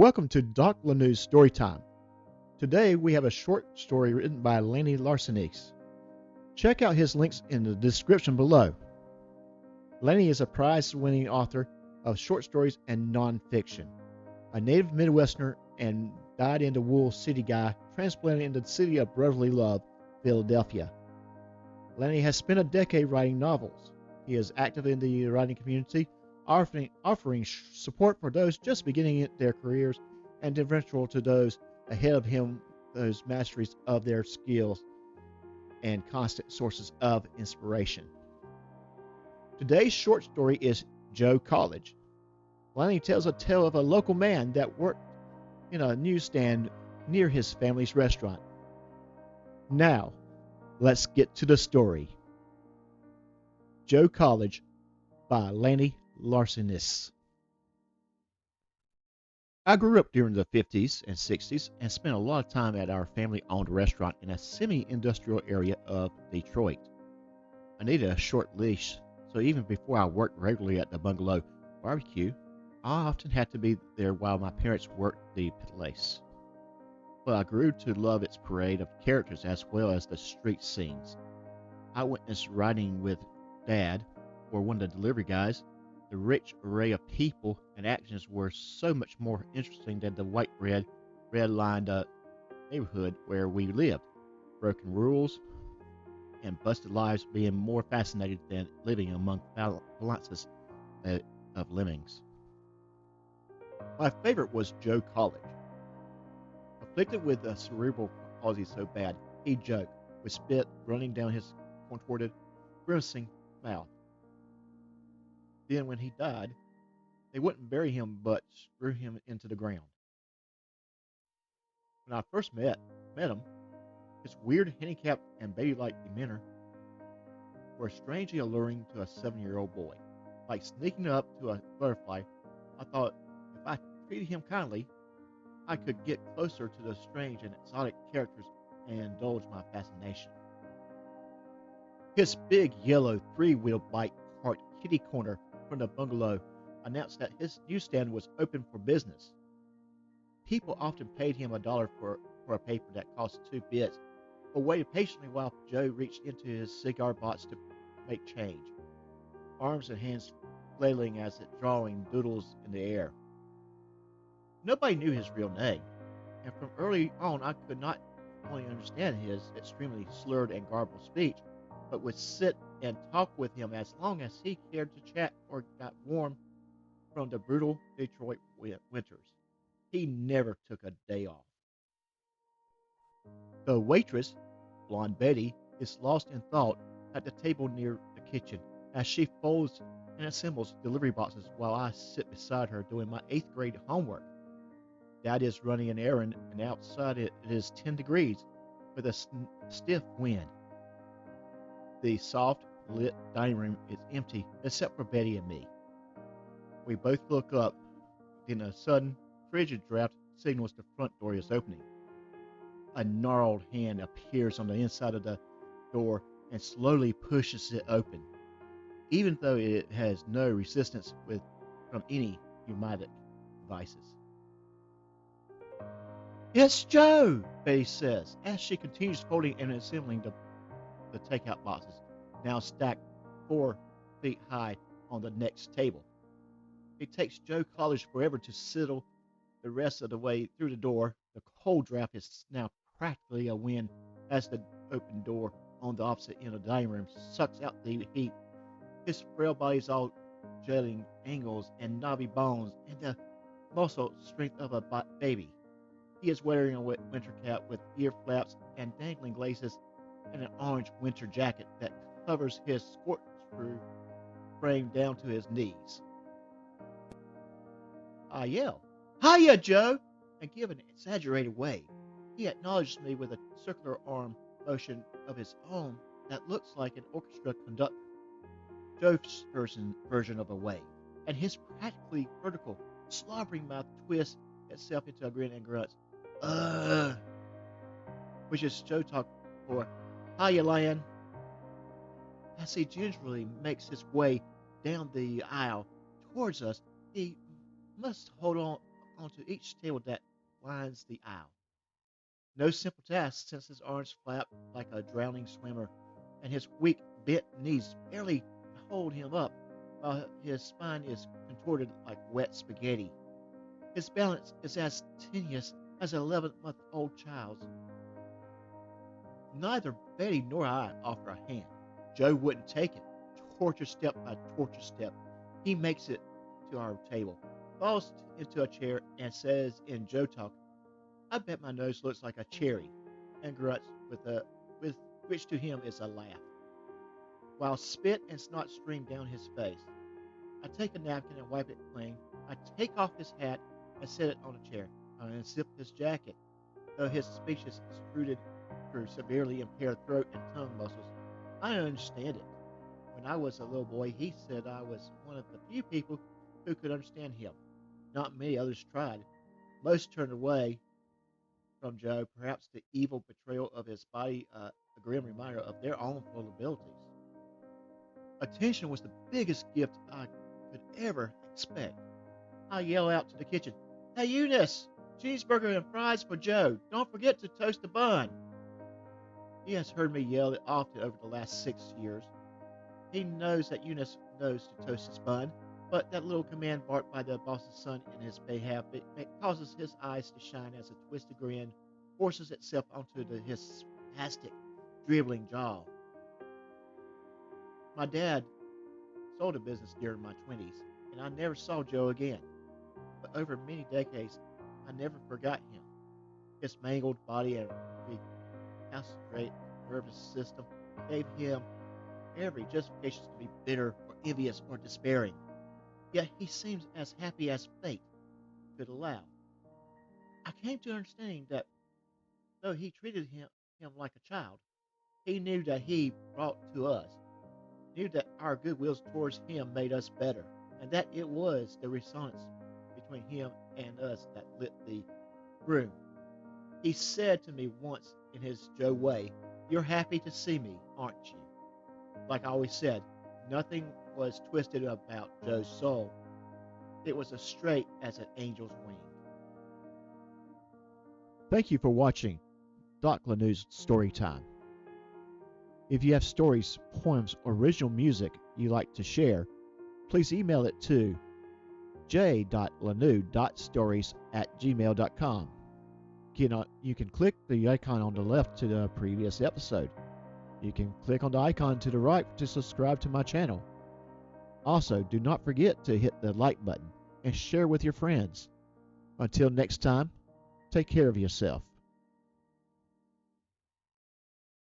Welcome to Doc Laneau's Storytime. Today we have a short story written by Lanny Larcinese. Check out his links in the description below. Lanny is a prize-winning author of short stories and nonfiction, a native Midwesterner and dyed-in-the-wool city guy transplanted into the city of brotherly love, Philadelphia. Lanny has spent a decade writing novels. He is active in the writing community, offering support for those just beginning their careers and deferential to those ahead of him, those masteries of their skills and constant sources of inspiration. Today's short story is Joe College. Lanny tells a tale of a local man that worked in a newsstand near his family's restaurant. Now, let's get to the story. Joe College by Lanny Larcinese. I grew up during the 50s and 60s and spent a lot of time at our family-owned restaurant in a semi-industrial area of Detroit. I needed a short leash, so even before I worked regularly at the bungalow barbecue, I often had to be there while my parents worked the place. But I grew to love its parade of characters as well as the street scenes. I witnessed riding with Dad, or one of the delivery guys. The rich array of people and actions were so much more interesting than the white bread, red-lined neighborhood where we lived. Broken rules and busted lives being more fascinating than living among phalanxes of lemmings. My favorite was Joe College. Afflicted with a cerebral palsy so bad, he joked, with spit running down his contorted, grimacing mouth. Then, when he died, they wouldn't bury him but screw him into the ground. When I first met him, his weird, handicapped, and baby-like demeanor were strangely alluring to a 7-year-old boy. Like sneaking up to a butterfly, I thought if I treated him kindly, I could get closer to the strange and exotic characters and indulge my fascination. His big yellow three-wheeled bike parked kitty corner from the bungalow announced that his newsstand was open for business. People often paid him $1 for a paper that cost 2 bits, or waited patiently while Joe reached into his cigar box to make change, arms and hands flailing as it drawing doodles in the air. Nobody knew his real name, and from early on I could not only understand his extremely slurred and garbled speech, but would sit and talk with him as long as he cared to chat or got warm from the brutal Detroit winters. He never took a day off. The waitress, blonde Betty, is lost in thought at the table near the kitchen as she folds and assembles delivery boxes while I sit beside her doing my 8th grade homework. Dad is running an errand, and outside it is 10 degrees with a stiff wind. The soft, lit dining room is empty except for Betty and me. We both look up, then a sudden, frigid draft signals the front door is opening. A gnarled hand appears on the inside of the door and slowly pushes it open, even though it has no resistance from any pneumatic devices. "It's Joe," Betty says, as she continues folding and assembling the takeout boxes, now stacked 4 feet high on the next table. It takes Joe College forever to settle the rest of the way through the door. The cold draft is now practically a wind as the open door on the opposite end of the dining room sucks out the heat. His frail body's all jutting angles and knobby bones and the muscle strength of a baby. He is wearing a winter cap with ear flaps and dangling laces and an orange winter jacket that covers his corkscrew frame down to his knees. I yell, "Hiya, Joe!" and give an exaggerated wave. He acknowledges me with a circular arm motion of his own that looks like an orchestra conductor. Joe's version of a wave, and his practically vertical, slobbering mouth twists itself into a grin and grunts, which is Joe talk for "Hiya, Lan." As he gingerly makes his way down the aisle towards us, he must hold onto each table that lines the aisle. No simple task, since his arms flap like a drowning swimmer, and his weak, bent knees barely hold him up, while his spine is contorted like wet spaghetti. His balance is as tenuous as an 11-month-old child's. Neither Betty nor I offer a hand. Joe wouldn't take it. Torture step by torture step, he makes it to our table, falls into a chair, and says in Joe talk, "I bet my nose looks like a cherry," and grunts with which to him is a laugh, while spit and snot stream down his face. I take a napkin and wipe it clean. I take off his hat and set it on a chair. I unzip his jacket, though his speech is extruded through severely impaired throat and tongue muscles. I understand it. When I was a little boy, he said I was one of the few people who could understand him. Not many others tried. Most turned away from Joe, perhaps the evil betrayal of his body, a grim reminder of their own vulnerabilities. Attention was the biggest gift I could ever expect. I yell out to the kitchen, "Hey Eunice, cheeseburger and fries for Joe. Don't forget to toast the bun." He has heard me yell it often over the last 6 years. He knows that Eunice knows to toast his bun, but that little command barked by the boss's son in his behalf it causes his eyes to shine as a twisted grin forces itself onto his spastic, dribbling jaw. My dad sold a business during my 20s, and I never saw Joe again. But over many decades, I never forgot him. His mangled body and recalcitrant nervous system gave him every justification to be bitter or envious or despairing. Yet he seems as happy as fate could allow. I came to understanding that though he treated him like a child, he knew that he brought to us, knew that our goodwills towards him made us better, and that it was the resonance between him and us that lit the room. He said to me once in his Joe way, "You're happy to see me, aren't you?" Like I always said, nothing was twisted about Joe's soul. It was as straight as an angel's wing. Thank you for watching Doc Lanau's Storytime. If you have stories, poems, or original music you'd like to share, please email it to j.lanau.stories@gmail.com. You can click the icon on the left to the previous episode. You can click on the icon to the right to subscribe to my channel. Also, do not forget to hit the like button and share with your friends. Until next time, take care of yourself.